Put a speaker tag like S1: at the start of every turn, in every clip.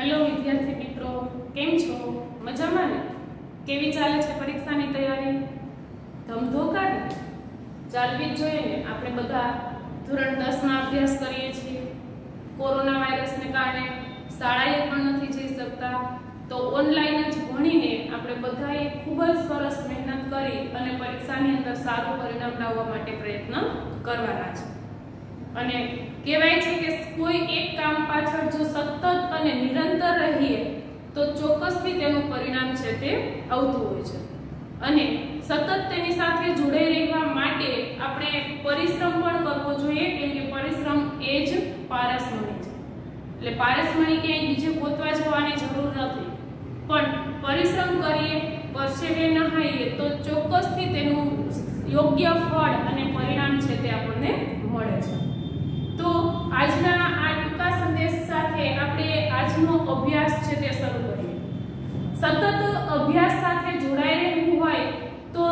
S1: Hello विद्यार्थी मित्रों, केम छो? मजामां ने? केवी चाले छे परीक्षानी तैयारी? धमधोकार ने? चालवी ज जोईए ने। आपणे बधा धोरण 10 मां अभ्यास करीए छीए। कोरोना वायरस ने कारणे शाळाए पण नथी जई सकता, तो ऑनलाइन ज भणीने आपणे बधाए खूब ज सरस मेहनत करी अने परीक्षानी अंदर साરું परिणाम लाववा माटे प्रयत्न करवाना छे। અને કહેવાય છે કે કોઈ એક કામ પાછળ જો સતત અને નિરંતર રહીએ તો ચોક્કસથી તેનું પરિણામ છે તે આવતું હોય છે અને સતત તેની સાથે જોડાઈ રહેવા માટે આપણે પરિશ્રમ પણ કરવો જોઈએ, કેમ કે પરિશ્રમ એ જ પારસમણી છે। એટલે પારસમણી ક્યાંય બીજે ગોતવા જવાની જરૂર નથી, પણ પરિશ્રમ કરીએ, પરસેવે નહાઈએ તો ચોક્કસથી તેનું યોગ્ય ફળ અને પરિણામ છે તે આપણને મળે છે। तो आजना आ टूंका संदेश साथे आपणे आजनो अभ्यास छे ते शरू करीए। सतत अभ्यास साथे जोडाई रहेવું હોય तो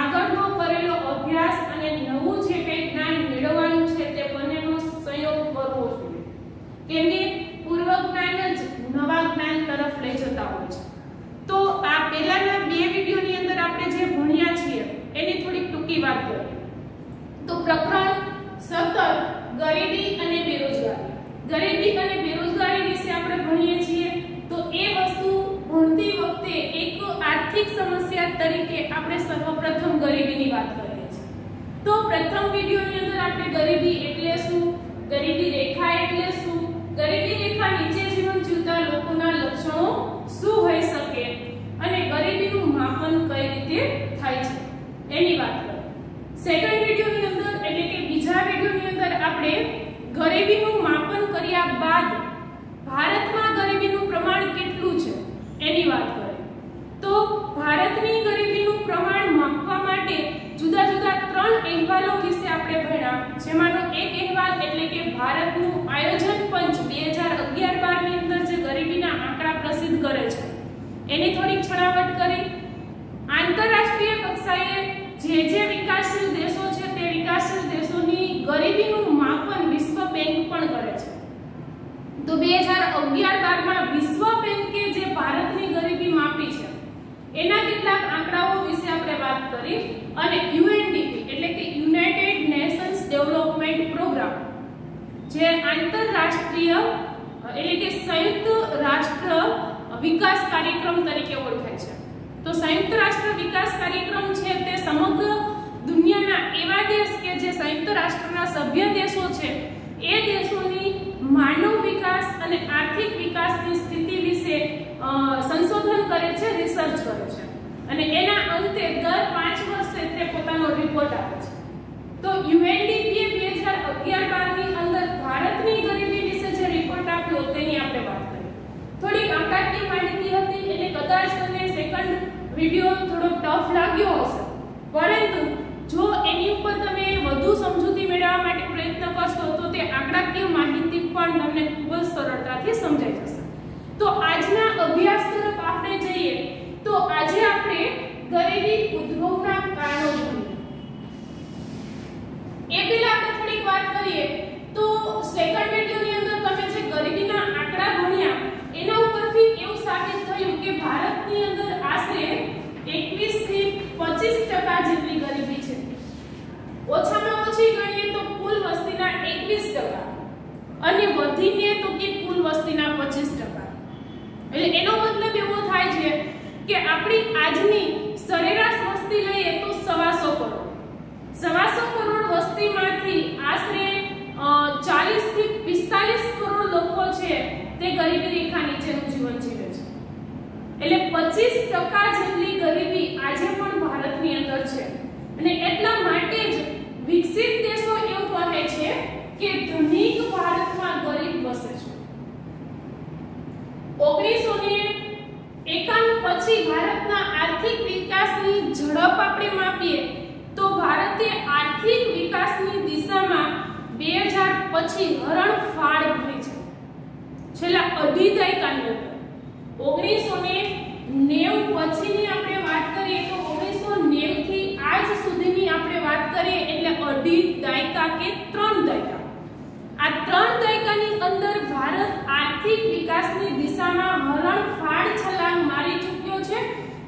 S1: આગળનો કરેલો અભ્યાસ અને નવું જે કંઈ જ્ઞાન મેળવવાનું છે તે બંનેનો સંયોગ કરવો જોઈએ, કેમ કે પૂર્વ જ્ઞાન જ નવા જ્ઞાન તરફ લઈ જતા હોય છે। તો આ પહેલાના બે વિડિયોની અંદર આપણે જે ભણ્યા છીએ એની થોડી ટૂંકી વાત કરીએ તો પ્રકરણ 17 गरीबी અને બેરોજગારી। ગરીબી અને બેરોજગારી વિશે આપણે ભણીએ છીએ તો એ વસ્તુ ભણતી વખતે એક આર્થિક સમસ્યા તરીકે આપણે સર્વપ્રથમ ગરીબીની વાત કરીએ છીએ। તો પ્રથમ વિડિયોની અંદર આપણે ગરીબી એટલે શું, ગરીબી રેખા એટલે શું, ગરીબી રેખા નીચે જીવન જીવતા લોકોના લક્ષણો શું હોઈ શકે અને ગરીબીનું માપન કઈ રીતે થાય છે એની વાત કરીએ। સેકન્ડ વિડિયોની અંદર એટલે કે બીજા વિડિયોની અંદર આપણે ગરીબીનું માપન કર્યા બાદ ભારતમાં ગરીબીનું પ્રમાણ કેટલું છે એની વાત કરીએ। તો ભારતની ગરીબીનું પ્રમાણ માપવા માટે જુદા જુદા ત્રણ અહેવાલો વિશે આપણે ભણ્યા, જેમાંનો એક અહેવાલ એટલે કે ભારતનું આયોજન પંચ 2011-12 ની અંદર જે ગરીબીના આંકડા પ્રસિદ્ધ કરે છે એની થોડીક છણાવટ કરી। આંતરરાષ્ટ્રીય કક્ષાએ જે વિકાસશીલ દેશો છે તે વિકાસશીલ દેશોની ગરીબીનું માપન વિશ્વ બેંક પણ કરે છે। તો 2011-12 માં વિશ્વ બેંકે જે ભારતની ગરીબી માપી છે એના કેટલાક આંકડાઓ વિશે આપણે વાત કરી અને યુએનડીપી એટલે કે યુનાઇટેડ નેશન્સ ડેવલપમેન્ટ પ્રોગ્રામ જે આંતરરાષ્ટ્રીય એટલે કે સંયુક્ત રાષ્ટ્ર વિકાસ કાર્યક્રમ તરીકે ઓળખાય છે। તો સંયુક્ત રાષ્ટ્ર વિકાસ કાર્યક્રમ છે તે સમગ્ર દુનિયાના એવા દેશ કે જે સંયુક્ત રાષ્ટ્રના સભ્ય દેશો છે એ દેશોની માનવ વિકાસ અને આર્થિક વિકાસની સ્થિતિ વિશે સંશોધન કરે છે, રિસર્ચ કરે છે અને એના અંતે દર 5 વર્ષે તે પોતાનો રિપોર્ટ આપે છે। તો યુએનડીપીએ 2011-12 ની અંદર ભારતની ગરીબી વિશે જે રિપોર્ટ આપ્યો તેની આપણે વાત કરી। થોડીક આંકડાકીય માહિતી હતી એટલે કદાચ તમને સેકન્ડ વિડિયો થોડો ટફ લાગ્યો હશે, પરંતુ જો એની ઉપર તમે વધુ સમજૂતી મેળવવા માટે પ્રયત્ન કરશો તો તે આંકડાકીય માહિતી પણ તમને ખૂબ જ સરળતાથી સમજાઈ જશે। તો આજના અભ્યાસ તરફ આપણે જઈએ તો આજે આપણે ગરીબી ઉદ્ભવના કારણો જોઈએ। એ પહેલા આપણે થોડીક વાત કરીએ તો સેકન્ડ વિડિયોની અંદર તમે જે ગરીબીના આંકડા ભણ્યા એના ઉપરથી એવું સાબિત થયું કે ભારતની અંદર આશરે 21 થી 25% જેટલી ગરીબી છે। ઓછામાં ઓછી ગણીએ તો કુલ વસ્તીના 21% અને વધીને તો કે કુલ વસ્તીના 25%। એટલે એનો મતલબ એવો થાય છે કે આપણી આજની સરેરાશ વસ્તી લઈએ તો 125 કરોડ। 125 કરોડ વસ્તીમાંથી આશરે 40 થી 45 કરોડ લોકો છે તે ગરીબી રેખા નીચેનું જીવન જીવે છે। એટલે 25% જેટલી ગરીબી આજે પણ ભારતની અંદર છે અને એટલા માટે જ વિકસિત દેશો એવું કહે છે કે ધનિક ભારતમાં ગરીબ વસે છે। 1991 પછી ભારતના આર્થિક વિકાસની ઝડપ આપણે માપીએ તો ભારતે આર્થિક વિકાસની દિશામાં 2000 પછી હરણફાળ ભરી છે। છેલ્લા અઢી દાયકાની અંદર 1990 પછીની આપણે વાત કરીએ તો 1990 થી આજ સુધીની આપણે વાત કરીએ એટલે અઢી દાયકા કે 3 દાયકા। આ 3 દાયકાની અંદર ભારત આર્થિક વિકાસની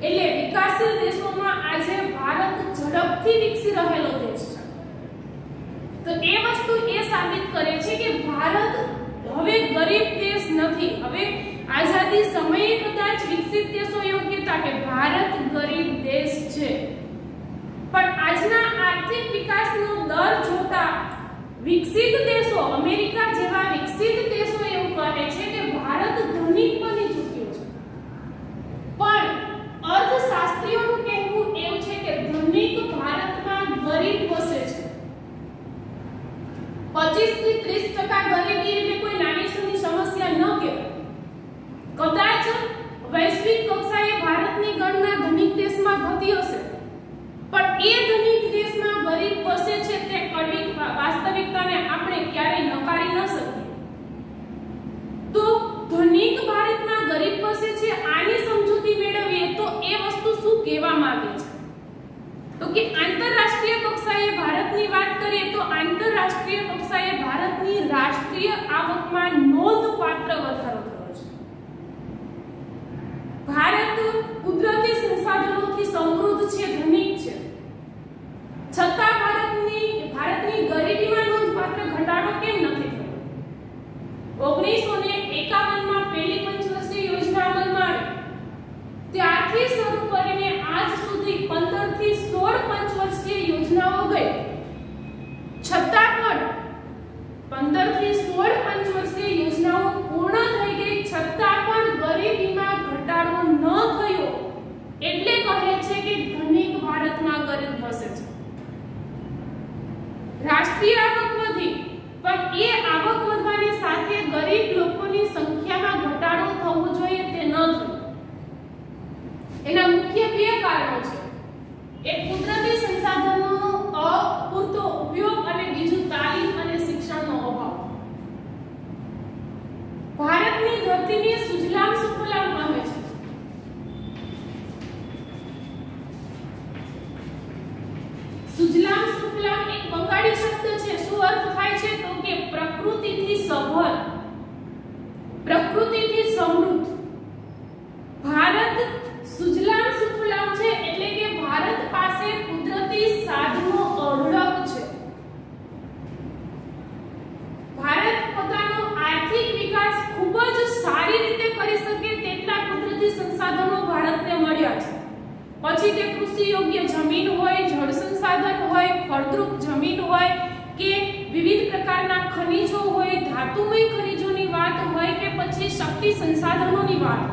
S1: એટલે વિકાસશીલ દેશોમાં આજે ભારત ઝડપથી વિકસી રહેલો દેશ છે. તો એ વસ્તુ એ સાબિત કરે છે કે ભારત હવે ગરીબ દેશ નથી. હવે આઝાદી સમયે કદાચ વિકસિત દેશો એવું કહેતા કે ભારત ગરીબ દેશ છે, પણ આજના આર્થિક વિકાસનો દર જોતા વિકસિત દેશો, અમેરિકા જેવા વિકસિત દેશો એવું કહે છે કે ભારત ધનિક બની ચૂક્યો છે. પણ અર્થશાસ્ત્રીઓનું કહેવું એવું છે કે ધનિક ભારતમાં ગરીબ વસે છે. 25 થી 30% ગરીબી એટલે કોઈ નાની સૂની સમસ્યા ન કહેવાય. કદાચ વૈશ્વિક કક્ષાએ ભારતની ગણના ધનિક દેશમાં થતી હશે, પણ એ ધનિક દેશમાં ગરીબ વસે છે તે કડવી વાસ્તવિકતાને આપણે ક્યારેય નકારી ન શકીએ. તો ધનિક ભારતમાં ગરીબ વસે છે, આની સમજૂતી મેળવીએ તો એ વસ્તુ શું કહેવા માંગે છે? તો કે આંતરરાષ્ટ્રીય કક્ષાએ ભારતની વાત કરીએ તો આંતરરાષ્ટ્રીય કક્ષાએ ભારતની રાષ્ટ્રીય આવકમાં નોંધપાત્ર વધારો થયો છે. ભારત કુદરતી સંસાધનોથી સમૃદ્ધ છે, ધનિક છે, છતાં ભારતની ગરીબીમાં નોંધપાત્ર ઘટાડો કેમ નથી થયો? 1951 માં પહેલી પંચવર્ષીય યોજના અમલમાં આવી ત્યારથી શરૂ કરીને આજ સુધી 15 થી 16 પંચવર્ષીય યોજનાઓ ગઈ, છતાં પણ 15 થી 16 પંચવર્ષીય યોજનાઓ પૂર્ણ થઈ ગઈ છતાં પણ ગરીબીમાં ઘટાડો ન થયો. એટલે કહે છે કે ધનિક ભારતમાં ગરીબ વસે છે. રાષ્ટ્રીય આવક વધી, પણ એ આવક વધવાની સાથે ગરીબ લોકોની સંખ્યામાં ઘટાડો થવો જોઈએ તે ન થયો. એના મુખ્ય બે કારણો છે. એક કુદરતી સંસાધનોનો અપૂરતો ઉપયોગ અને બીજું તાલીમ અને શિક્ષણનો અભાવ. ભારતની ધરતીને સુજલામ સુફલામ કહે છે. સુજલામ સુફલામ એક બંગાળી શબ્દ છે. શું અર્થ થાય છે? તો કે પ્રકૃતિથી સભર, પ્રકૃતિથી સમૃદ્ધ. ભારત સુજલામ સુફલામ છે એટલે કે ભારત પાસે કુદરતી સાધનો અઢળક છે. ભારત પોતાનો આર્થિક વિકાસ ખૂબ જ સારી રીતે કરી શકે તેટલા કુદરતી સંસાધનો ભારતને મળ્યા છે. પછી તે કૃષિ યોગ્ય જમીન હોય, જળ સંસાધન હોય, ફળદ્રુપ જમીન હોય કે વિવિધ પ્રકારના ખનિજો હોય, ધાતુમય ખનિજોની વાત હોય કે પછી શક્તિ સંસાધનોની વાત.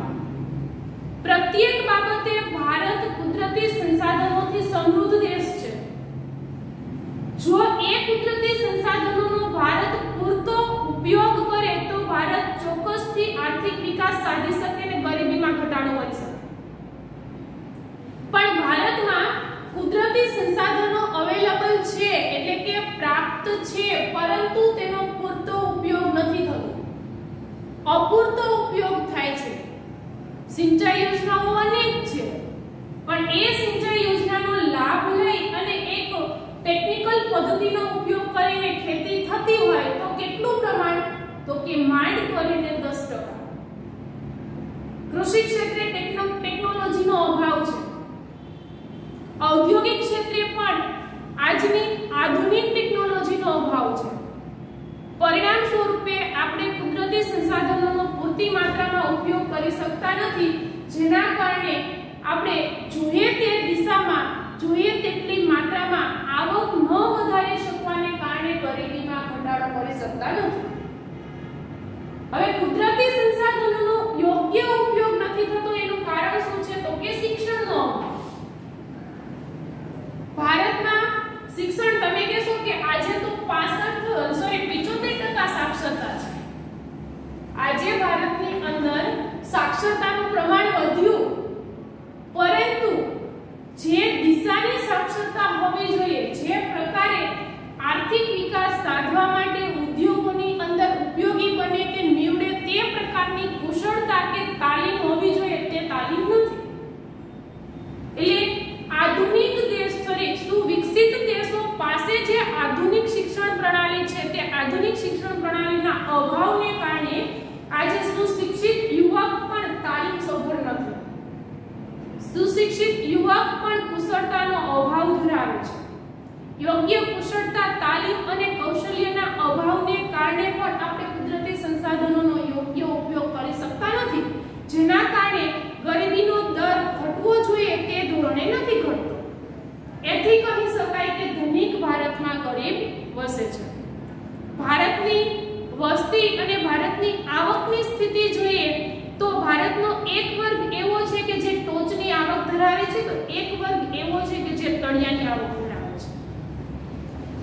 S1: પ્રત્યેક બાબતે ભારત કુદરતી સંસાધનોથી સમૃદ્ધ દેશ છે. જો એ કુદરતી સંસાધનોનો ભારત પૂરતો ઉપયોગ કરે તો ભારત ચોક્કસથી આર્થિક વિકાસ સાધી શકે અને ગરીબીમાં ઘટાડો કરી શકે. પણ ભારતમાં કુદરતી સંસાધનો અવેલેબલ છે એટલે કે પ્રાપ્ત છે, પરંતુ તેનો પૂરતો ઉપયોગ નથી થતો, અપૂરતો ઉપયોગ થાય છે. સિંચાઈ યોજનાઓ અનેક છે, પણ એ સિંચાઈ યોજનાનો લાભ લઈ અને એક ટેકનિકલ પદ્ધતિનો ઉપયોગ કરીને ખેતી થતી હોય તો કેટલું પ્રમાણ? તો કે માંડ કરીને 10%. કૃષિ ક્ષેત્રે ટેકનોલોજીનો અભાવ છે. ઔદ્યોગિક ક્ષેત્રે પણ આજની આધુનિક ટેકનોલોજીનો અભાવ છે. પરિણામ સ્વરૂપે આપણે કુદરતી સંસાધનોનો પૂરતી માત્રામાં ઉપયોગ કરી શકતા નથી, જેના કારણે આપણે જોઈએ તે દિશામાં, જોઈએ તેટલી માત્રામાં આવક ન વધારી શકવાને કારણે ગરીબીમાં ઘટાડો કરી શકતા નથી. હવે કુદરતી સંસાધનોનો યોગ્ય ઉપયોગ નથી થતો એનું કારણ શું છે? તો કે શિક્ષણનો અભાવ. ભારતમાં શિક્ષણ, તમે કહેશો કે આજે તો 75% સાક્ષરતા છે. આજે ભારતની અંદર સાક્ષરતાનું પ્રમાણ વધ્યું, પરંતુ જે દિશાની સાક્ષરતા હોવી જોઈએ, જે પ્રકારે આર્થિક વિકાસ સાધવા માટે ઉદ્યોગોની અંદર ઉપયોગી બને કે નીવડે તે પ્રકારની કુશળતા કે તાલીમ હોવી જોઈએ, તે તાલીમ નથી. એટલે આધુનિક દેશ, સુવિકસિત દેશો પાસે જે આધુનિક શિક્ષણ પ્રણાલી છે તે આધુનિક શિક્ષણ પ્રણાલીના અભાવને કારણે આજે સુશિક્ષિત યુવક પણ તાલીમ સભર નથી. સુશિક્ષિત યુવક પણ કુશળતાનો અભાવ ધરાવે છે. યોગ્ય કુશળતા, તાલીમ અને કૌશલ્યના અભાવને કારણે પણ આપણે કુદરતી સંસાધનોનો યોગ્ય ઉપયોગ કરી શકતા નથી, જેના કારણે ગરીબીનો દર ઘટવો જોઈએ તે ધોરણે નથી ઘટતો. એથી કહી શકાય કે ધનિક ભારતમાં ગરીબ વસે છે. ભારતની વસ્તી અને ભારતની આવકની સ્થિતિ જોઈએ તો ભારતનો એક વર્ગ એવો છે કે જે ટોચની આવક ધરાવે છે, તો એક વર્ગ એવો છે કે જે તળિયાની આવક ધરાવે છે.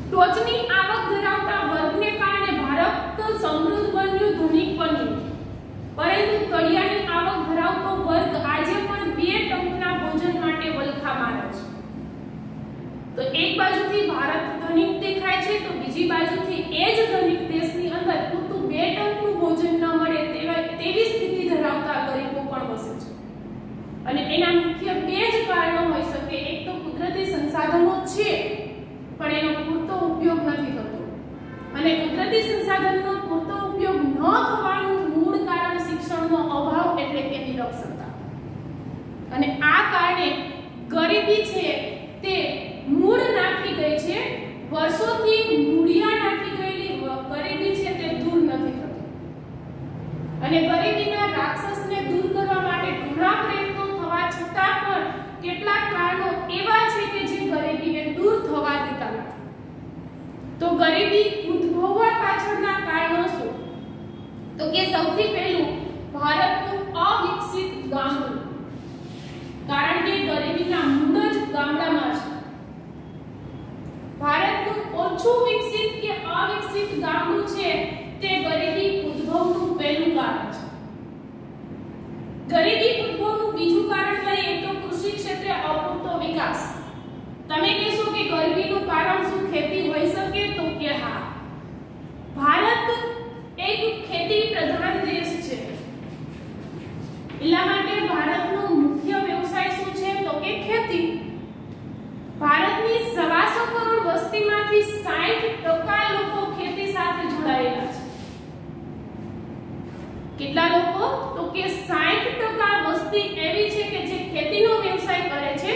S1: ટોચની આવક ધરાવતા વર્ગને કારણે ભારત સમૃદ્ધ બન્યું, ધનિક બન્યું, પરંતુ તળિયાની આવક ધરાવતો વર્ગ આજે પણ 2 ટંકના ભોજન માટે વલખા મારે છે. તો એક બાજુથી ભારત ધનિક દેખાય છે, તો બીજી બાજુથી એ જ ધનિક દેશની અંદર પૂરતું 2 ટંકનું ભોજન ન મળે તેવી સ્થિતિ ધરાવતા ગરીબો પણ વસે છે. અને એના મુખ્ય 2 જ કારણો હોઈ શકે. એક તો કુદરતી સંસાધનો છે પણ એનો પૂરતો ઉપયોગ નથી થતો, અને કુદરતી સંસાધનનો પૂરતો ઉપયોગ ન થવાનું મૂળ કારણ શિક્ષણનો અભાવ એટલે કે નિરક્ષરતા. અને આ કારણે ગરીબી છે તે મૂળ નાખી ગઈ છે, વર્ષોથી મૂળિયા નાખી ગયેલી ગરીબી છે તે દૂર નથી થતી. અને ગરીબીના રાક્ષસને દૂર કરવા માટે ઘણા પ્રયત્નો થવા છતાં પણ કેટલાક કારણો એવા છે કે જે ગરીબીને દૂર થવા દેતા નથી. તો ગરીબી ઉદ્ભવવા પાછળના કારણો શું? તો કે સૌથી પહેલું ભારતનું અવિકસિત ગામડું. કારણ કે ગરીબીના મૂળ જ ગામડામાં છે. ભારતનું ઓછું વિકસિત કે અવિકસિત ગામડું છે તે ગરીબી ઉદ્ભવનું પહેલું કારણ છે. ગરીબી ઉદ્ભવનું બીજું કારણ લઈએ તો કૃષિ ક્ષેત્રે અપૂરતો વિકાસ. તમે કહેશો કે ગરીબીનું કારણ શું ખેતી હોઈ શકે? તો કે હા, ભારત એક ખેતી પ્રધાન દેશ છે. એટલા માટે ભારતનો મુખ્ય વ્યવસાય શું છે? તો કે ખેતી. ભારતની 125 કરોડ વસ્તીમાંથી 60% લોકો ખેતી સાથે જોડાયેલા છે. કેટલા લોકો? તો કે 60% વસ્તી એવી છે કે જે ખેતીનો વ્યવસાય કરે છે.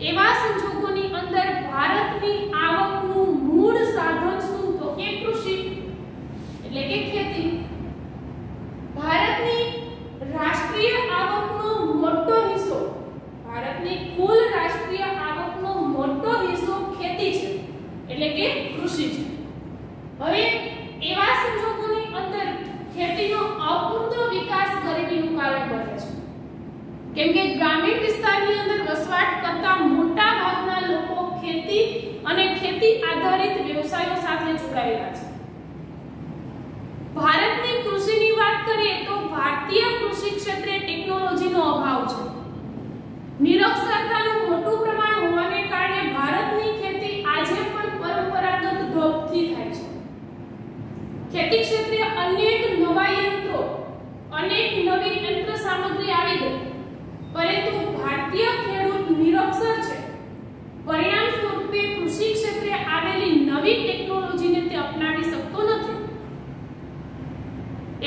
S1: એવા સંજોગોની અંદર ભારતની આવકનું મૂળ સાધન શું? તો કે કૃષિ એટલે કે ખેતી. ભારતની રાષ્ટ્રીય આવકનો મોટો હિસ્સો, ભારતની કુલ રાષ્ટ્રીય આવકનો મોટો હિસ્સો ખેતી છે એટલે કે કૃષિ છે. હવે એવા સંજોગોની અંદર ખેતીનો અપૂરતો વિકાસ ગરીબીનું કારણ બને છે. કેમ કે ગ્રામીણ વિસ્તારની અંદર વસવાટ કરતા મોટા ભાગના લોકો ખેતી અને ખેતી આધારિત વ્યવસાયો સાથે જોડાયેલા છે. ભારતની કૃષિની વાત કરીએ તો ભારતીય કૃષિ ક્ષેત્રે ટેકનોલોજીનો અભાવ છે. નિરક્ષરતાનું મોટું પ્રમાણ હોવાને કારણે ભારતની ખેતી આજે પણ પરંપરાગત ઢબથી થાય છે. ખેતી ક્ષેત્રે અનેક નવા યંત્રો, અનેક નવી યંત્ર સામગ્રી આવી ગઈ, પરંતુ ભારતીય ખેડૂત નિરક્ષર છે. પરિણામ સ્વરૂપે કૃષિ ક્ષેત્રે આવેલી નવી ટેકનોલોજીને તે અપનાવી શકતો નથી.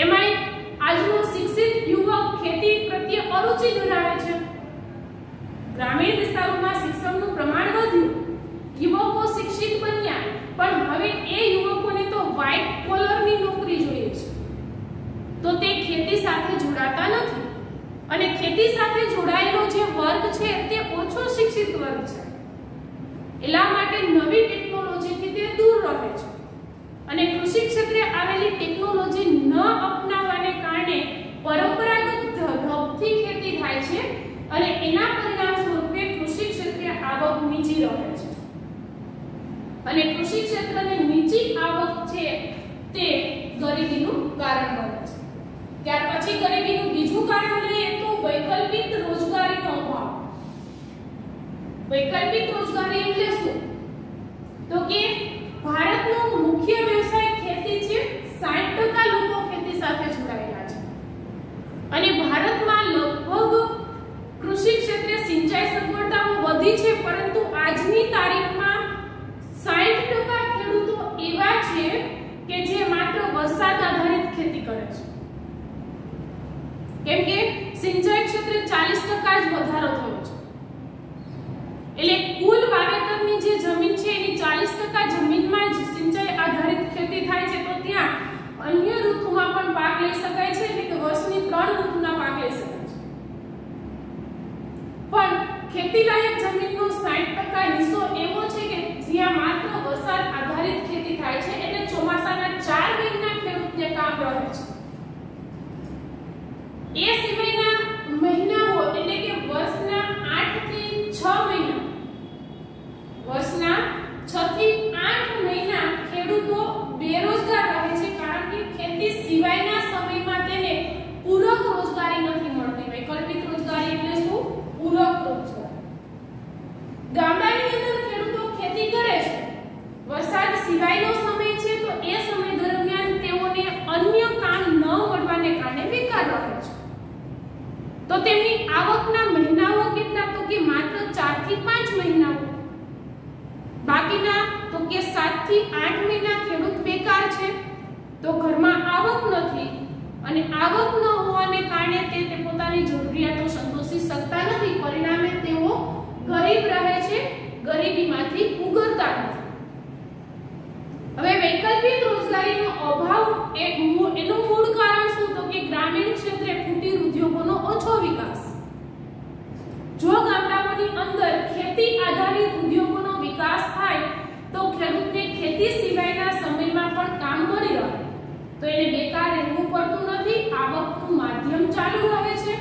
S1: એમાંય આજનો શિક્ષિત યુવક ખેતી પ્રત્યે અરુચિ ધરાવે છે. ગ્રામીણ વિસ્તારોમાં શિક્ષણનું પ્રમાણ વધ્યું, યુવકો શિક્ષિત બન્યા, પણ હવે એ યુવકોને તો વ્હાઇટ કોલરની નોકરી જોઈએ છે, તો તે ખેતી સાથે જોડાતા નથી. અને ખેતી સાથે જોડાયેલો જે વર્ગ છે તે ઓછો શિક્ષિત વર્ગ છે. એટલા માટે નવી ટેકનોલોજીથી તે દૂર રહે છે. અને કૃષિ ક્ષેત્રે આવેલી ટેકનોલોજી ન અપનાવવાને કારણે પરંપરાગત ઢબથી ખેતી થાય છે અને એના પરિણામ સ્વરૂપે કૃષિ ક્ષેત્રે આવક નીચી રહે છે. અને કૃષિ ક્ષેત્રની નીચી આવક છે તે ગરીબીનું કારણ બને છે. ત્યાર પછી ગરીબીનું બીજું કારણ લઈએ તો વૈકલ્પિક રોજગારીનો અભાવ. વૈકલ્પિક રોજગારી એટલે શું? તો કે ભારતનો મુખ્ય વ્યવસાય ખેતી છે. 60% લોકો ખેતી સાથે જોડાયેલા છે. અને ભારતમાં લગભગ કૃષિ ક્ષેત્રે સિંચાઈ સગવડતાઓ વધી છે, પરંતુ આજની તારીખમાં 60% ખેડૂતો એવા છે કે જે માત્ર વરસાદ આધારિત ખેતી કરે છે. કેમ કે સિંચાઈ ક્ષેત્રે 40% જ વધારો થયો છે. એટલે કુલ વાવેતરની જે જમીન છે એની 40% જમીનમાં જ સિંચાઈ આધારિત ખેતી થાય છે, તો ત્યાં અન્ય ઋતુમાં પણ પાક લઈ શકાય છે, એટલે કે વર્ષની 3 ઋતુના પાક લઈ શકાય છે. પણ ખેતીલાયક જમીનનો 60% હિસ્સો એવો છે કે જ્યાં માત્ર વરસાદ આધારિત ખેતી થાય છે, એટલે ચોમાસાના 4 મહિના ખેડૂતને કામ રહે છે. એ સિવાયના મહિનાઓ એટલે કે વર્ષના 8 થી 6 મહિના, વર્ષના 6 થી 8 મહિના ખેડૂતો બેરોજગાર રહે છે, કારણ કે ખેતી સિવાયના સમયમાં તેને પૂરક રોજગારી નથી મળતી. વૈકલ્પિક રોજગારી એટલે શું? પૂરક રોજગારી. ગામડાની અંદર ખેડૂતો ખેતી કરે છે, વરસાદ સિવાયનો સમય છે, તો એ સમય દરમિયાન તેઓને અન્ય કામ ન મળવાને કારણે બેકાર રહે છે. તો તેમની આવકના મહિનાઓ કેટલા? તો કે માત્ર 4 થી 5 મહિનાઓ. બાકીના તો કે 7 થી 8 મહિના ખેડૂત બેકાર છે, તો ઘરમાં આવક નથી, અને આવક ન હોવાને કારણે તે પોતાની જરૂરિયાતો સંતોષી શકતા નથી. પરિણામે તેઓ ગરીબ રહે છે, ગરીબીમાંથી ઉગરતા નથી. હવે વૈકલ્પિક રોજગારીનો અભાવ એનું મૂળ કારણ શું? તો કે ગ્રામીણ ક્ષેત્રે કુટીર ઉદ્યોગોનો ઓછો વિકાસ. જો ગામડાઓની અંદર ખેતી આધારિત ઉદ્યોગોનો વિકાસ થાય તો ખેડૂતને ખેતી સિવાયના સમયમાં પણ કામ મળી રહે, તો એને બેકાર રહેવું પડતું નથી, આવકનું માધ્યમ ચાલુ રહે છે,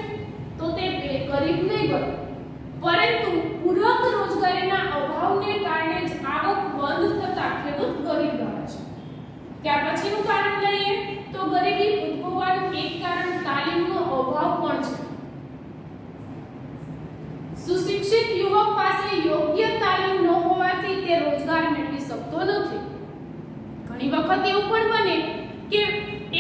S1: તો તે ગરીબ નહીં બને. પરંતુ પૂરક રોજગારીના અભાવને કારણે જ આવક બંધ થતા ખેડૂત ગરીબ રહે છે. ત્યાર પછીનું કારણ લઈએ તો ગરીબી ઉદ્ભવવાનું એક કારણ તાલીમનો અભાવ પણ છે. સુશિક્ષિત યુવક પાસે યોગ્ય તાલીમ ન હોવાથી તે રોજગાર મેળવી શકતો નથી. ઘણી વખત એવું પણ બને કે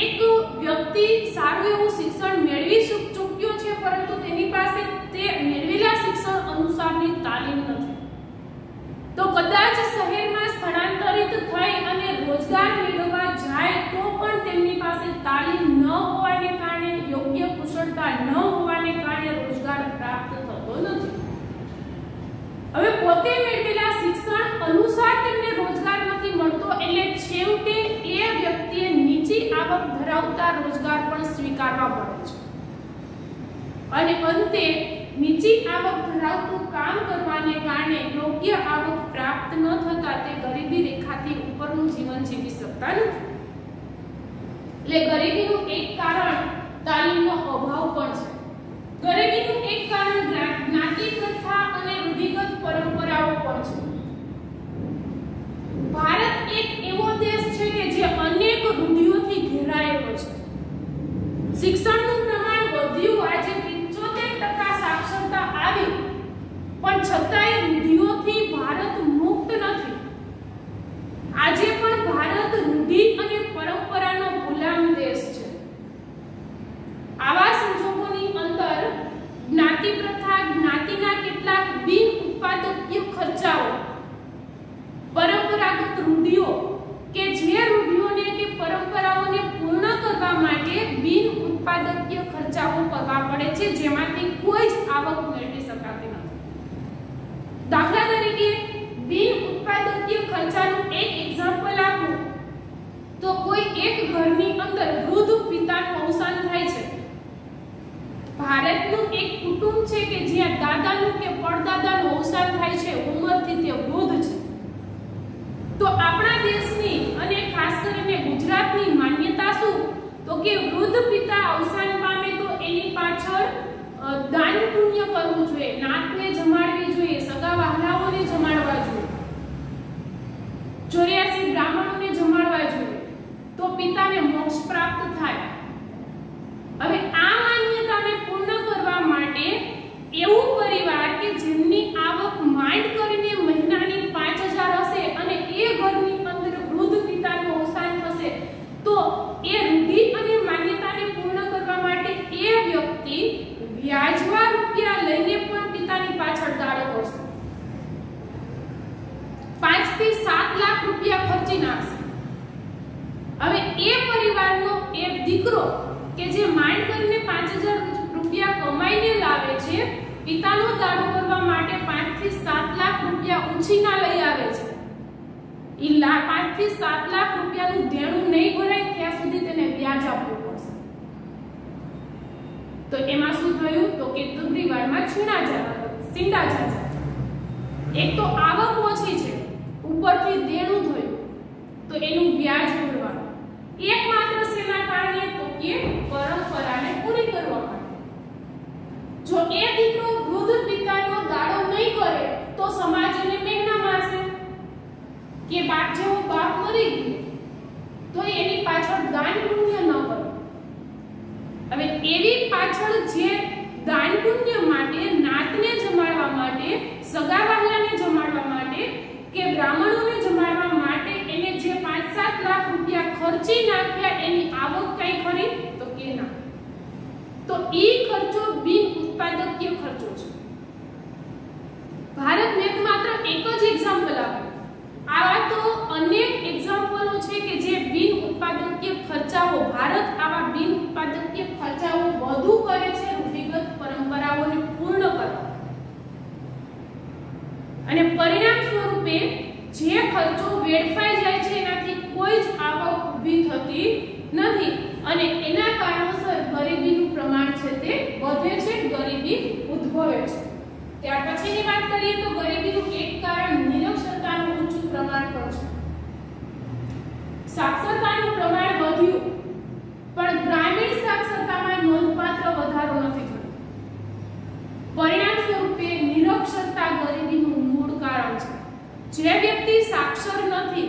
S1: એક વ્યક્તિ સારું એવું શિક્ષણ મેળવી ચૂક્યો છે, પરંતુ તેની પાસે તે મેળવેલા શિક્ષણ અનુસારની તાલીમ નથી. તો કદાચ શહેરમાં સ્થળાંતરિત થઈ અને રોજગાર મેળવવા જાય તો પણ તેમની પાસે તાલીમ ન હોવાને કારણે, યોગ્ય કુશળતા ન હોવાને કારણે રોજગાર પ્રાપ્ત થતો નથી. હવે પોતે મેળવેલા શિક્ષણ અનુસાર તેમને રોજગાર નથી મળતો, એટલે છેવટે એ વ્યક્તિએ નીચી આવક ધરાવતા રોજગાર પણ સ્વીકારવા પડે છે, અને અંતે નીચી આવક ધરાવતું કામ કરવાને કારણે યોગ્ય આવક પ્રાપ્ત ન થતા તે ગરીબી રેખાથી ઉપરનું જીવન જીવી શકતા નથી. એટલે ગરીબીનું એક કારણ તાલીમનો અભાવ પણ છે. ગરીબીનું એક કારણ જ્ઞાતિ પ્રથા અને રૂઢિગત પરંપરાઓ પણ છે. ભારત એક એવો દેશ છે કે જે અનેક રૂઢિઓથી ઘેરાયેલો છે. શિક્ષણનું પ્રમાણ વધ્યું, આજે 75% સાક્ષરતા આવી, પણ છતાંય રૂઢિઓથી ભારત મુક્ત નથી. આજે પણ ભારત રૂઢિ અને પરંપરાનો ગુલામ દેશ છે. આવા સંજોગોની અંદર જ્ઞાતિ પ્રથા, જ્ઞાતિના કેટલાક બિન ઉત્પાદકીય ખર્ચાઓ, પરંપરાગત રૂઢિઓ કે જે રૂઢિઓને કે પરંપરાઓને પૂર્ણ કરવા માટે બિન ઉત્પાદકીય ખર્ચાઓ કરવા પડે છે, જેમાંથી કોઈ જ આવક મેળવી શકાતી નથી. દાખલા તરીકે બિન ઉત્પાદકીય ખર્ચાનું એક એક્ઝામ્પલ આપું તો કોઈ એક ઘરની અંદર વૃદ્ધ પિતાનું અવસાન થાય છે. ભારતનું એક કુટુંબ છે કે જ્યાં દાદાનું કે પડદાદાનું અવસાન થાય છે, ઉંમરથી તે વૃદ્ધ છે. તો આપણા દેશની અને ખાસ કરીને ગુજરાતની માન્યતા શું? તો કે વૃદ્ધ પિતા અવસાન પામે તો એની પાછળ દાન પુણ્ય કરવું જોઈએ, નાતને જમાડવી જોઈએ, સગા વહાલાઓને જમાડવા જોઈએ, 84 બ્રાહ્મણોને જમાડવા જોઈએ, તો પિતાને મોક્ષ પ્રાપ્ત થાય. હવે આ માન્યતાને પૂર્ણ કરવા માટે એવું પરિવાર કે જેમની આવક માંડ કરીને મહિનાની 5000 હશે અને એ ઘરની અંદર વૃદ્ધ પિતાનું અવસાન થશે, તો એ રૂઢિ અને માન્યતાને પૂર્ણ કરવા માટે એ વ્યક્તિ વ્યાજવા રૂપિયા લઈને પણ પિતાની પાછળ દાડો કરશે. 5 થી 7 લાખ રૂપિયા ખર્ચી નાખશે. હવે એ પરિવારનો એક દીકરો કે જે માંડ કરીને 5000 રૂપિયા કમાઈને લાવે છે, પિતાનો દાડો કરવા માટે 5 થી 7 લાખ રૂપિયા ઉછીના લઈ આવે છે, ઈ 5 થી 7 લાખ રૂપિયાનું દેણું નહીં ભરાય ત્યાં સુધી તેને વ્યાજ આપવું પડશે. તો એમાં શું થયું તો કે તુગરીવાડમાં સીંડા જાજા. એક તો આવક ઓછી છે, ઉપરથી દેણું થયું તો એનું વ્યાજ ભરવાનું. એકમાત્ર શેના કારણે તો કે પરંપરાને પૂરી કરવા માટે. જો એ દીકરો વૃદ્ધ પિતાનો દાડો નહીં કરે તો સમાજ એને મહેના મારશે કે બાપ જેવો બાપ મરી ગયો તો એની પાછળ દાન પુણ્ય ન કરે. હવે એવી પાછળ જે દાન પુણ્ય માટે, નાતને જમાડવા માટે, સગાવાલાને જમાડવા માટે કે બ્રાહ્મણોને જમાડવા માટે એને જે 5-7 લાખ રૂપિયા ખર્ચી નાખ્યા એની આવક કઈ ખરી તો કે ના. તો ઈ ખર્ચો બિન ઉત્પાદકીય ખર્ચો છે. ભારત મેં માત્ર એક જ એક્ઝામ્પલ આપ્યું. આવા તો અનેક એક્ઝામ્પલો છે કે જે બિન ઉત્પાદકીય ખર્ચાઓ, ભારત આવા બિન ઉત્પાદકીય ખર્ચાઓ વધુ કરે છે રૂઢિગત પરંપરાઓને પૂર્ણ કરવા. અને પરિણામ સ્વરૂપે જે ખર્ચો વેડફાઈ જાય છે એનાથી કોઈ જ આવક ઊભી થતી નથી અને એના કારણોસર ગરીબીનું પ્રમાણ છે તે વધે છે, ગરીબી ઉદ્ભવે છે. ત્યાર પછીની વાત કરીએ તો ગરીબીનું એક કારણ નિરક્ષરતાનું ઊંચું પ્રમાણ પણ છે. સાક્ષરતાનું પ્રમાણ વધ્યું પણ ગ્રામીણ સાક્ષરતામાં નોંધપાત્ર વધારો નથી થયો. પરિણામ સ્વરૂપે નિરક્ષરતા ગરીબીનું મૂળ કારણ છે. જે વ્યક્તિ સાક્ષર નથી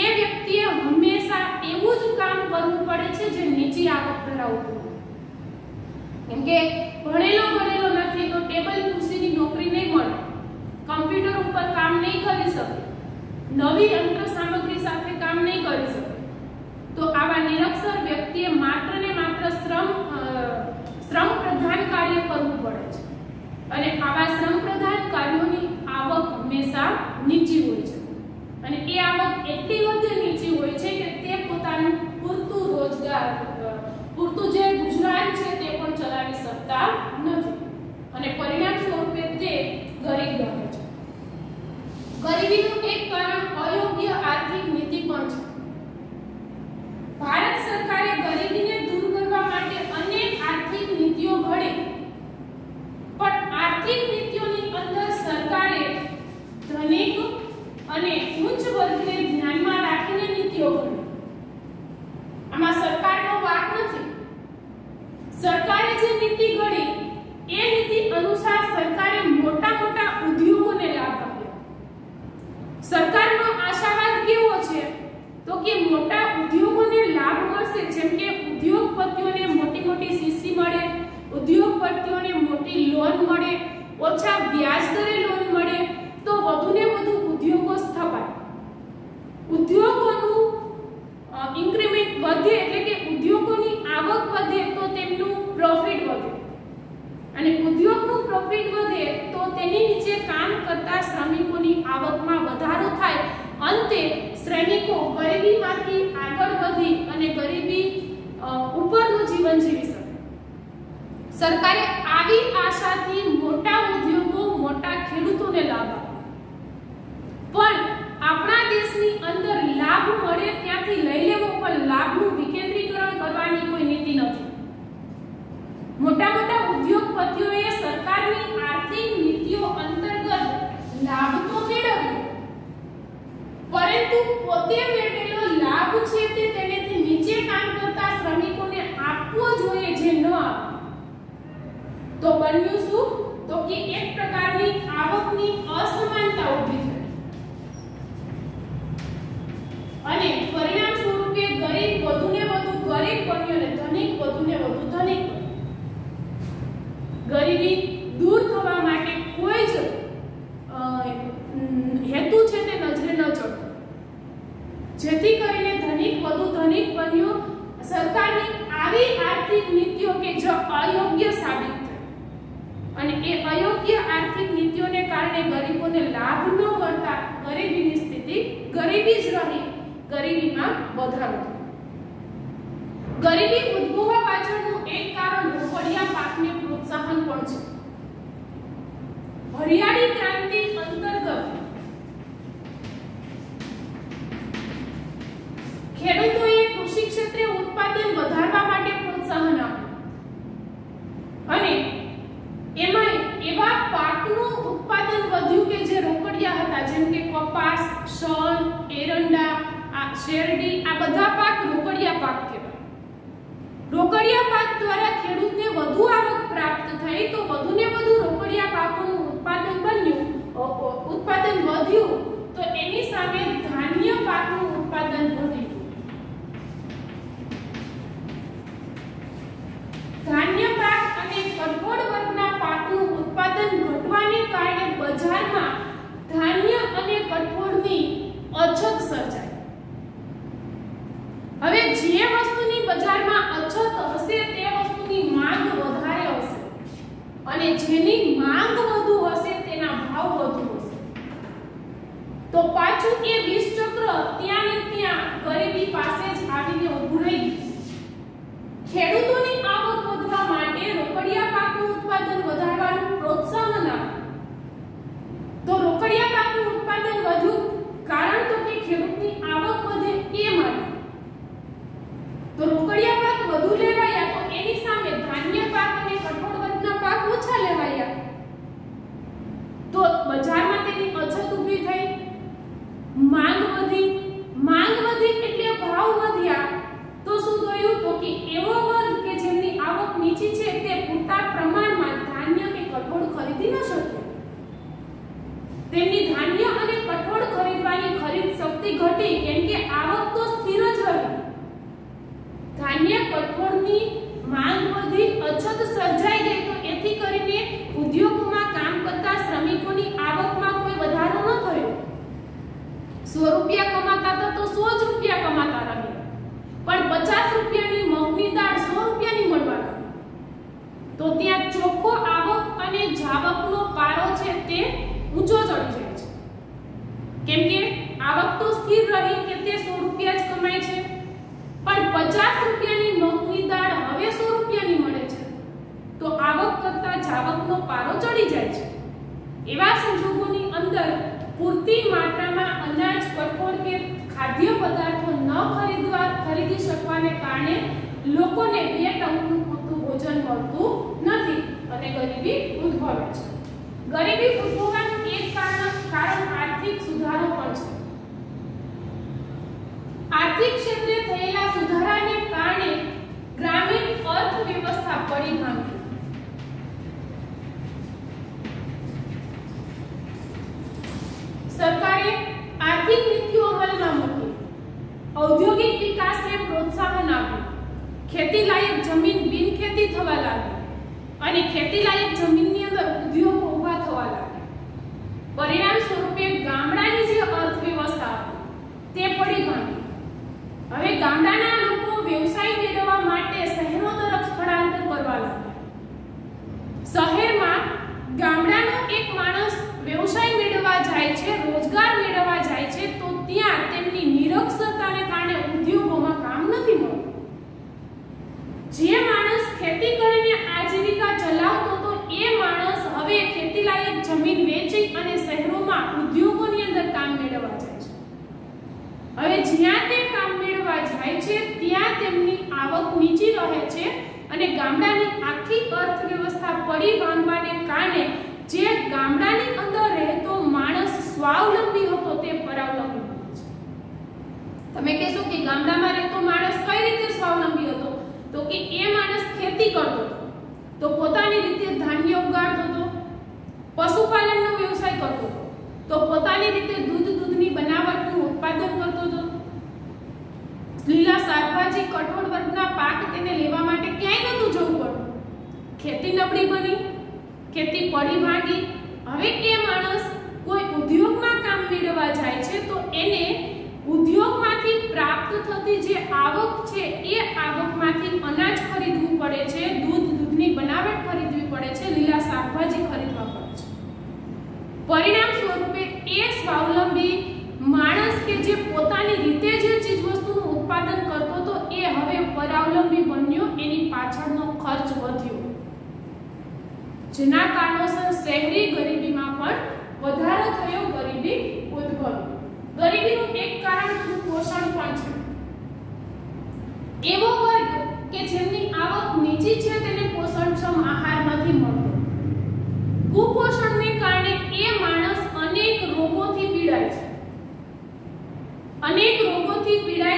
S1: એ વ્યક્તિએ હંમેશા એવું જ કામ કરવું પડે છે જે નીચી આવક ધરાવતું હોય. કેમ કે ભણેલો નથી તો ટેબલ ખુરશીની નોકરી નહીં મળે, કમ્પ્યુટર ઉપર કામ નહીં કરી શકે, નવી યંત્ર સામગ્રી સાથે કામ નહીં કરી શકે. તો આવા નિરક્ષર વ્યક્તિએ માત્ર ને માત્ર શ્રમ પ્રધાન કાર્ય કરવું પડે છે અને આવા શ્રમ પ્રધાન કાર્યોની આવક હંમેશા નીચી હોય છે અને એ આવક એટલી વધુ નીચી હોય છે કે તે પોતાનું પૂરતું જે ગુજરાન છે તે પણ ચલાવી શકતા નથી અને પરિણામ સ્વરૂપે તે ગરીબ બને છે. ગરીબીનું એક કારણ અયોગ્ય આર્થિક નીતિ પણ છે. ભારત સરકારે ગરીબીને દૂર કરવા માટે અનેક આર્થિક નીતિઓ ઘડી, પણ આર્થિક નીતિઓની અંદર સરકારે ધનિક અને ઉચ્ચ વર્ગને ધ્યાનમાં રાખીને નીતિઓ ઘડી. આમાં સરકારનો વાંક નથી. સરકારે જે નીતિ ઘડી એ નીતિ અનુસાર સરકારે મોટા ઉદ્યોગોને લાભ આપ્યો. સરકારનો આશાવાદ કેવો છે તો કે મોટા ઉદ્યોગોને લાભ મળશે, જેમ કે ઉદ્યોગપતિઓને મોટી સીસી મળે, ઉદ્યોગપતિઓને મોટી લોન મળે, ઓછા વ્યાજ દરે લોન મળે તો વધુને વધુ ઉદ્યોગો સ્થપાય. ઉદ્યોગોનું ઇન્ક્રીમેન્ટ વધે એટલે કે ઉદ્યોગોની આવક વધે તો તેમનું પ્રોફિટ વધે અને ઉદ્યોગનું પ્રોફિટ વધે તો તેની નીચે કામ કરતા શ્રમિકોની આવકમાં વધારો થાય. અંતે શ્રમિકો ગરીબીમાંથી આગળ વધી અને ગરીબી ઉપરનું જીવન જીવી શકે. સરકારે આવી આશાથી મોટા ઉદ્યોગો, મોટા ખેડૂતોને લાભ આપ્યો. પણ આપણા દેશની અંદર લાભ મળે ત્યાંથી લઈ લેવો, પણ લાભનું વિકેન્દ્રીકરણ કરવાની કોઈ નીતિ નથી. મોટા ઉદ્યોગપતિઓએ સરકારની આર્થિક નીતિઓ અંતર્ગત લાભ તો મેળવ્યો, પરંતુ પોતે મેળવેલો લાભ છે તે તેનેથી નીચે કામ કરતા શ્રમિકોને આપવો જોઈએ, જે ન આપ્યો તો બન્યું શું તો કે એક પ્રકારની આવકની અસમાનતા ઊભી થઈ અને પરિણામ સ્વરૂપે ગરીબ વધુને વધુ ગરીબ બન્યો અને ધનિક વધુને વધુ ધનિક બન્યો. ગરીબી દૂર થવા માટે કોઈ જ હેતુ છે તે નજરે ન ચડતો, જેથી કરીને ધનિક વધુ ધનિક બન્યો. સરકારની આવી આર્થિક નીતિઓ કે જે અયોગ્ય સાબિત થઈ અને એ અયોગ્ય આર્થિક નીતિઓને કારણે ગરીબોને લાભ ન મળતા ગરીબીની સ્થિતિ ગરીબી જ રહી, ગરીબીમાં વધારો થયો. ગરીબી ઉદ્ભવવા પાછળનું એક કારણ રોકડિયા પાકને પ્રોત્સાહન પણ છે. હરિયાળી ક્રાંતિ અંતર્ગત ખેડૂતોએ કૃષિ ક્ષેત્રે ઉત્પાદન વધારવા માટે પ્રોત્સાહન આપ્યું અને એમાં એવા પાકનું ઉત્પાદન વધ્યું કે જે રોકડિયા હતા, જેમ કે કપાસ, શણ, એરંડા, શેરડી, આ બધા પાક રોકડિયા પાક કહેવાય. રોકડિયા પાક દ્વારા ખેડૂતને વધુ આવક પ્રાપ્ત થઈ તો વધુને વધુ રોકડિયા પાકોનું ઉત્પાદન વધ્યું તો એની સામે ધાન્ય પાકનું ઉત્પાદન ઘટ્યું. ધાન્ય પાક અને કઠોળ વર્ગના પાકનું ઉત્પાદન ઘટવાને કારણે બજારમાં ધાન્ય અને કઠોળની અછત સર્જાય. હવે જે વસ્તુની બજારમાં અછત હશે તે વસ્તુની માંગ વધારે હશે અને જેની માંગ વધુ હશે તેના ભાવ વધુ હશે. તો પાછું એ વિષ ચક્ર ત્યાં ને ત્યાં ગરીબી પાસે જ આવીને ઊભું રહી ગયું. ખેડૂતોની આવક વધવા માટે રોકડિયા પાકનું ઉત્પાદન વધારવાનું પ્રોત્સાહન આપ્યું. તો રોકડિયા પાકનું ઉત્પાદન વધ્યું કારણ તો કે ખેડૂતની આવક વધે એ માટે. તો રોકડિયા પાક વધુ લેવાયા તો એની સામે ધાન્ય પાક અને કઠોળ વર્ગના પાક ઓછા લેવાયા તો બજારમાં તેની અછત ઊભી થઈ, માંગ વધી એટલે ભાવ વધ્યા. તો શું થયું તો કે એવો વર્ગ કે જેમની આવક નીચી છે તે પૂરતા પ્રમાણમાં ધાન્ય કે કઠોળ ખરીદી ન શક્યા. તેમની ધાન્ય અને કઠોળ ખરીદવાની ખરીદ શક્તિ ઘટી કેમ કે આવક તો સ્થિર જ રહી. ધાન્ય કઠોળની માંગ વધી, અછત સર્જાઈ ગઈ તો એથી કરીને ઉદ્યોગોમાં કામ કરતા શ્રમિકોની આવકમાં કોઈ વધારો ન થયો. 100 રૂપિયા કમાતા હતા તો 100 જ રૂપિયા કમાતા રહ્યા, પણ 50 રૂપિયાની મગની દાળ 100 રૂપિયાની મળવા લાગી. તો ત્યાં ચોખ્ખો આવક અને જાવકનો પારો છે તે ઊંચો ચડી જાય છે કેમ કે આવક તો સ્થિર રહી કે તે 100 રૂપિયા જ કમાય છે, પણ 50 રૂપિયાની મગની દાળ હવે 100 રૂપિયાની મળે છે તો આવક કરતા જાવકનો પારો ચડી જાય છે. એવા સંજોગોની અંદર પૂરતી માત્રામાં અનાજ, કઠોળ કે ખાદ્ય પદાર્થો ન ખરીદી શકવાને કારણે લોકોને 2 ટંકનું પૂરતું ભોજન મળતું નથી અને ગરીબી ઉદ્ભવે છે. ગરીબી ઉદ્ભવવાનું એક કારણ આર્થિક સુધારો પણ છે. આર્થિક ક્ષેત્રે થયેલા સુધારાને કારણે ગ્રામીણ અર્થવ્યવસ્થા પડી ભાંગી. સરકારે આર્થિક નીતિઓ અમલમાં મૂકી, ઔદ્યોગિક વિકાસને પ્રોત્સાહન આપ્યું, ખેતી લાયક જમીન બિનખેતી થવા લાગી અને ખેતી લાયક જમીનની અંદર ઉદ્યોગો ઊભા થવા લાગ્યા. પરિણામ સ્વરૂપે ગામડાની જે અર્થવ્યવસ્થા હતી તે પડી ભાંગી. હવે ગામડાના લોકો વ્યવસાય મેળવવા માટે શહેરો તરફ સ્થળાંતર કરવા લાગ્યા. શહેરમાં ગામડાનો એક માણસ વ્યવસાય મેળવવા જાય છે, રોજગાર મેળવવા જાય છે તો ત્યાં તેમની નિરક્ષરતાને કારણે ઉદ્યોગોમાં કામ નથી મળતું. જે માણસ ખેતી કરીને આજીવિકા ચલાવતો તો એ માણસ હવે ખેતી લાયક જમીન વેચી અને શહેરોમાં ઉદ્યોગોની અંદર કામ મેળવવા જાય છે. હવે જ્યાં તે કામ મેળવવા જાય છે ત્યાં તેમની આવક નીચી રહે છે અને ગામડાની આખી અર્થવ્યવસ્થા પડી ભાંગવાને કારણે જે ગામડાની અંદર રહેતો માણસ સ્વાવલંબી હતો તે પરાવલંબી બને છે. તમે કહેશો કે ગામડામાં રહેતો માણસ કઈ રીતે સ્વાવલંબી હતો? તો કે એ માણસ ખેતી કરતો હતો તો પોતાની રીતે ધાન્ય ઉગાડતો હતો, પશુપાલનનો વ્યવસાય કરતો હતો તો પોતાની રીતે દૂધની બનાવટનું ઉત્પાદન કરતો હતો. લીલા શાકભાજી, કઠોળ વર્ગના પાક તેને લેવા માટે ક્યાંય નહોતું જવું પડતું. ખેતી નબળી બની, ખેતી પડી ભાંગી. હવે એ માણસ કોઈ ઉદ્યોગમાં કામ મેળવવા જાય છે તો એને ઉદ્યોગમાંથી પ્રાપ્ત થતી જે આવક છે એ આવકમાંથી અનાજ ખરીદવું પડે છે, દૂધની બનાવટ ખરીદવી પડે છે, લીલા શાકભાજી ખરીદવા પડે છે. પરિણામ સ્વરૂપે એ સ્વાવલંબી માણસ કે જે પોતાની રીતે જે ચીજ વસ્તુનું ઉત્પાદન કરતો હતો એ હવે પરાવલંબી બન્યો. એની પાછળનો ખર્ચ વધ્યો જેના કારણોસર શહેરી ગરીબીમાં પણ વધારો થયો, ગરીબી ઉદ્ભવી. ગરીબીનું એક કારણ કુપોષણ પણ છે. એવો વર્ગ કે જેમની આવક નીચી છે તેને પોષણક્ષમ આહાર નથી મળતો. કુપોષણને કારણે એ માણસ અનેક રોગોથી પીડાય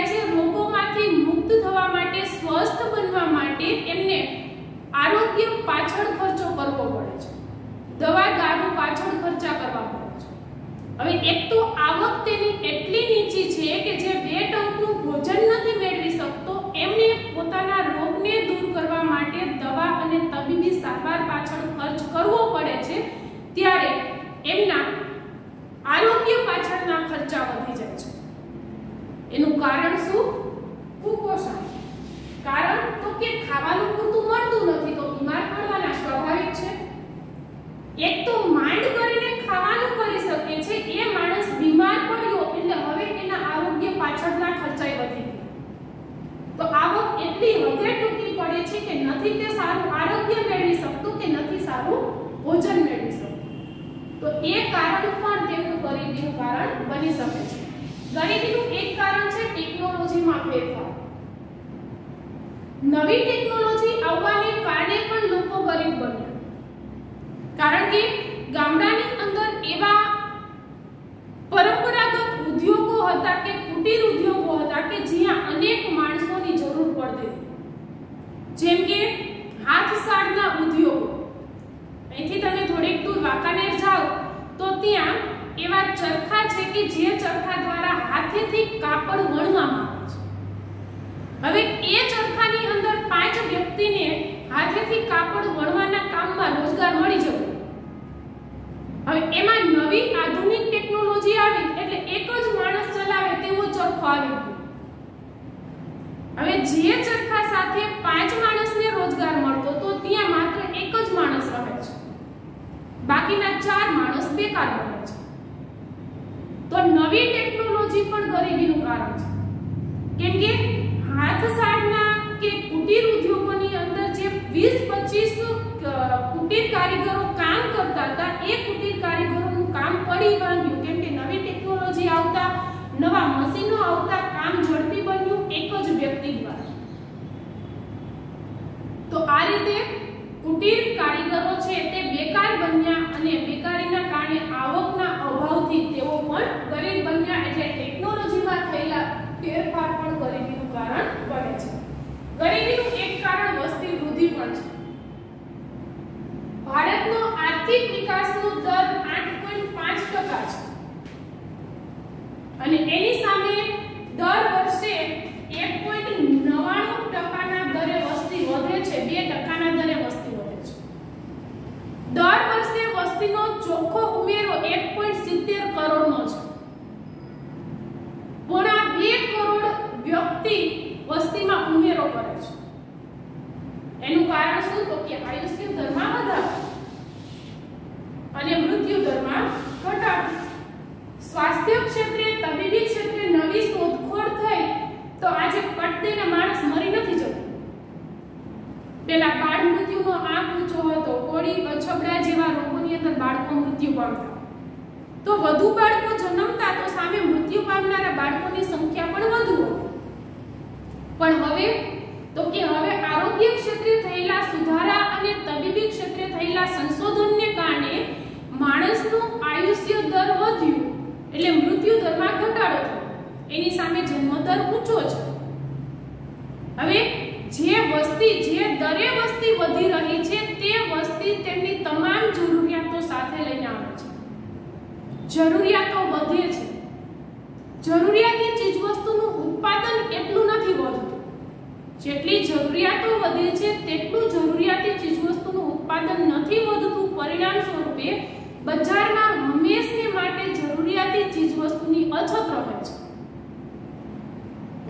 S1: છે. રોગોમાંથી મુક્ત થવા માટે, સ્વસ્થ બનવા માટે એમને આરોગ્ય પાછળ ખર્ચો કરવો પડે છે. દવા દારૂ પાછળ ખર્ચા કરવા પડે છે. હવે એક તો આવક તેની એટલી નીચી છે કે જે 2 ટંકનું ભોજન નથી મેળવી શકતો, એમને પોતાના રોગને દૂર કરવા માટે દવા અને તબીબી સારવાર પાછળ ખર્ચ કરવો પડે છે. ત્યારે એમના આરોગ્ય પાછળના ખર્ચા વધી જાય છે. એનું કારણ શું? કુપોષણ. કારણ તો કે ખાવાનું પૂરતું મળતું નથી, તો બીમાર પડવાના સ્વાભાવિક છે. એક તો માંડ કરીને ખાવાનું કરી શકે છે, એ માણસ બીમાર પડ્યો એટલે હવે એના આરોગ્ય પાછળના ખર્ચાય વધી ગયા. તો આવક એટલી હદે ટૂંકી પડે છે કે નથી તે સારું આરોગ્ય મેળવી શકતું કે નથી સારું ભોજન મેળવી શકતું. તો એ કારણ પણ તેમનું ગરીબીનું કારણ બની શકે છે. ગરીબીનું એક કારણ છે ટેકનોલોજીમાં ફેરફાર. નવી ટેકનોલોજી આવવાને કારણે પણ લોકો ગરીબ બન્યા. કારણ કે ગામડાની અંદર એવા પરંપરાગત ઉદ્યોગો હતા કે કુટીર ઉદ્યોગો હતા કે જ્યાં અનેક માણસોની જરૂર પડતી. જેમ કે હાથસાળના ઉદ્યોગો. અહીંથી તમે થોડીક દૂર વાંકાનેર જાઓ તો ત્યાં એવા ચરખા છે કે જે ચરખા દ્વારા હાથેથી કાપડ વણવામાં આવે છે. હવે એ ચરખાની અંદર 5 વ્યક્તિને હાથેથી કાપડ વણવાના કામમાં રોજગાર મળી જતો. હવે એમાં નવી આધુનિક ટેકનોલોજી આવી એટલે એક જ માણસ ચલાવે તેવો ચરખો આવી ગયો. હવે જે ચરખા સાથે 5 માણસને રોજગાર મળતો તો ત્યાં માત્ર એક જ માણસ રહે છે, બાકીના 4 માણસ બેકાર બને છે. તો નવી ટેકનોલોજી પણ ગરીબીનું કારણ છે. કેમ કે હાથસાળના કે કુટીર ઉદ્યોગોની અંદર જે 20-25 કુટીર કારીગરો કામ કરતા હતા, એ કુટીર કારીગરોનું કામ પડી ભાંગ્યું. કેમ કે નવી ટેકનોલોજી આવતા, નવા મશીનો આવતા કામ ઝડપી બન્યું એક જ વ્યક્તિ દ્વારા. તો આ રીતે કુટીર કારીગરો છે તે બેકાર બન્યા અને બેકારીના કારણે આવકના અભાવથી તેઓ પણ ગરીબ બન્યા. એટલે ટેકનોલોજીમાં થયેલા ફેરફાર પણ ગરીબીનું કારણ બને છે. ગરીબીનું એક કારણ વસ્તી વૃદ્ધિ પણ છે. ભારતનો આર્થિક વિકાસનો દર 8.5% છે અને એની સામે દર વર્ષે 1.99% દરે વસ્તી વધે છે. 2% દરે વસ્તી વધે છે. દર વર્ષે વસ્તીનો ચોખ્ખો ઉમેરો 1.70 કરોડનો છે. પોણા 2 કરોડ વ્યક્તિ વસ્તીમાં ઉમેરો કરે છે. એનું કારણ શું? તો કે આયુષ્ય દરમાં વધારો અને મૃત્યુ દરમાં ઘટાડો. સ્વાસ્થ્ય ક્ષેત્રે, તબીબી ક્ષેત્રે નવી શોધખોળ થઈ તો આજે પટદીને માણસ મરી નથી જતો. પેલા બાળ મૃત્યુનો આંક ઊંચો હતો, કોળી, અછબડા જેવા રોગોની અંદર બાળકો મૃત્યુ પામતા. તો વધુ બાળકો જન્મતા તો સામે મૃત્યુ પામનારા બાળકોની સંખ્યા પણ વધુ હતી. પણ હવે તો કે હવે આરોગ્ય ક્ષેત્રે થયેલા સુધારા અને તબીબી ક્ષેત્રે થયેલા સંશોધનને કારણે માણસનું આયુષ્ય દર વધ્યું એટલે મૃત્યુ દરમાં ઘટાડો થયો. એની સામે જન્મ દર ઊંચો છે. હવે જે દરે વસ્તી વધી રહી છે તે વસ્તી તેમની તમામ જરૂરિયાતો સાથે લઈને આવે છે. જરૂરિયાતો વધે છે. જરૂરિયાતી ચીજવસ્તુનું ઉત્પાદન એટલું નથી વધતું. જેટલી જરૂરિયાતો વધે છે તેટલું જરૂરિયાતી ચીજવસ્તુનું ઉત્પાદન નથી વધતું. પરિણામ સ્વરૂપે બજારમાં હંમેશને માટે જરૂરિયાતી ચીજવસ્તુની અછત રહે છે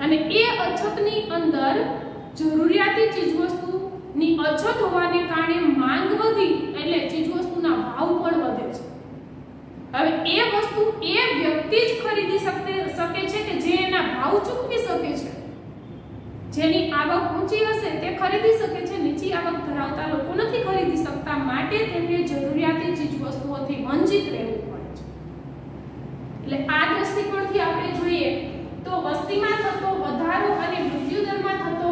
S1: અને એ અછતની અંદર જરૂરિયાતી ચીજવસ્તુની અછત હોવાને કારણે માંગ વધી એટલે ચીજવસ્તુના ભાવ પણ વધે છે. હવે એ વસ્તુ એ વ્યક્તિ જ ખરીદી શકે છે કે જે એના ભાવ ચૂકવી શકે છે. જેની આવક ઊંચી હશે તે ખરીદી શકે છે. નીચી આવક ધરાવતા લોકો નથી ખરીદી શકતા, માટે તેમને જરૂરિયાતી ચીજવસ્તુઓથી વંચિત રહેવું પડે છે. એટલે આ દૃષ્ટિકોણથી આપણે જોઈએ તો વસ્તીમાં થતો વધારો અને મૃત્યુદરમાં થતો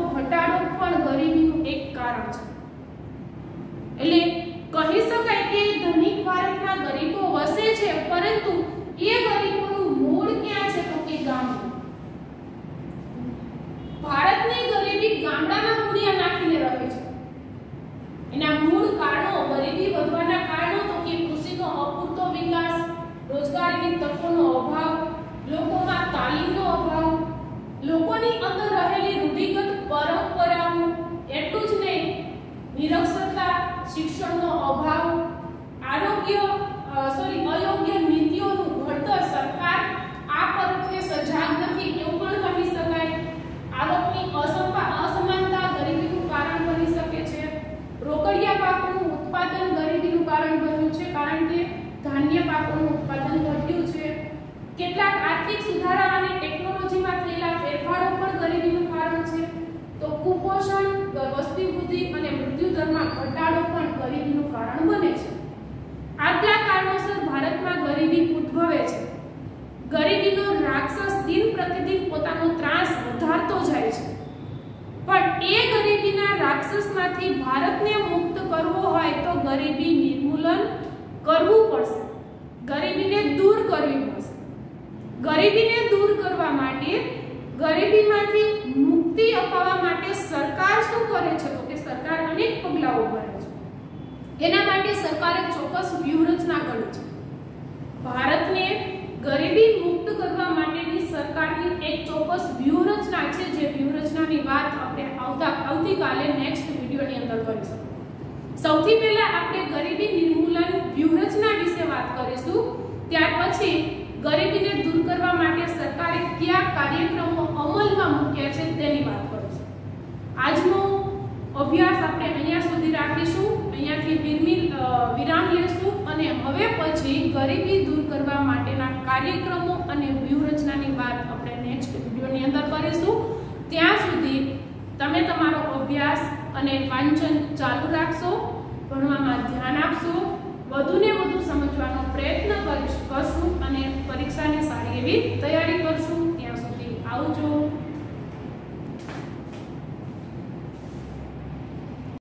S1: રહે છે. એના મૂળ કારણો, ગરીબી વધવાના કારણો તો કે કૃષિનો અપૂરતો વિકાસ, રોજગારીની તકોનો અભાવ, લોકોમાં તાલીમનો અભાવ, લોકોની અંદર રહેલી રૂઢિગત પરંપરાઓ, એટલું જ નહીં નિરક્ષરતા, શિક્ષણનો અભાવ, અયોગ્ય નીતિઓનું ઘડતર, સરકાર આ પરત્વે સજાગ નથી એવું પણ કહી શકાય. આવકની અસમાનતા ગરીબીનું કારણ બની શકે છે. રોકડિયા પાકોનું ઉત્પાદન ગરીબીનું કારણ બન્યું છે, કારણ કે ધાન્ય પાકોનું ઉત્પાદન ઘટ્યું છે. કેટલાક આર્થિક સુધારા અને ટેકનોલોજીમાં થયેલા ફેરફારો પણ ગરીબીનું કારણ છે. તો કુપોષણ, વસ્તી વૃદ્ધિ અને મૃત્યુ દરમાં ઘટાડો પણ ગરીબીનું કારણ બને છે. આટલા કારણોસર ભારતમાં ગરીબી ઉદ્ભવે છે. ગરીબીનો રાક્ષસ દિન પ્રતિદિન પોતાનો ત્રાસ વધારતો જાય છે, પણ એ ગરીબીના રાક્ષસમાંથી ભારતને મુક્ત કરવો હોય તો ગરીબી નિર્મૂલન કરવું પડશે, ગરીબીને દૂર કરવી પડશે. ગરીબીને દૂર કરવા માટે, ગરીબીમાંથી મુક્તિ અપાવવા માટે સરકાર શું કરે છે તો કે સરકાર અનેક પગલાઓ ભરે છે. એના માટે સરકારે ચોક્કસ વ્યૂહરચના કરી છે. ભારતને ગરીબી મુક્ત કરવા માટેની સરકારની એક ચોક્કસ વ્યૂહરચના છે, જે વ્યૂહરચનાની વાત આપણે આવતીકાલે નેક્સ્ટ વિડિયોની અંદર કરીશું. સૌથી પહેલા આપણે ગરીબી નિર્મૂલન વ્યૂહરચના વિશે વાત કરીશું, ત્યાર પછી ગરીબીને દૂર કરવા માટે સરકારે કયા કાર્યક્રમો અમલમાં મૂક્યા છે તેની વાત કરીશું. આજનો અભ્યાસ આપણે અહીંયા સુધી રાખીશું, અહીંયાથી વિરામ લેશું અને હવે પછી ગરીબી દૂર કરવા માટેના કાર્યક્રમો અને વ્યૂહરચનાની વાત આપણે નેક્સ્ટ વિડિયોની અંદર કરીશું. ત્યાં સુધી તમે તમારો અભ્યાસ અને વાંચન ચાલુ રાખશો, ભણવામાં ધ્યાન આપશો, વધુને વધુ સમજવાનો પ્રયત્ન કરશું અને પરીક્ષાની સારી એવી તૈયારી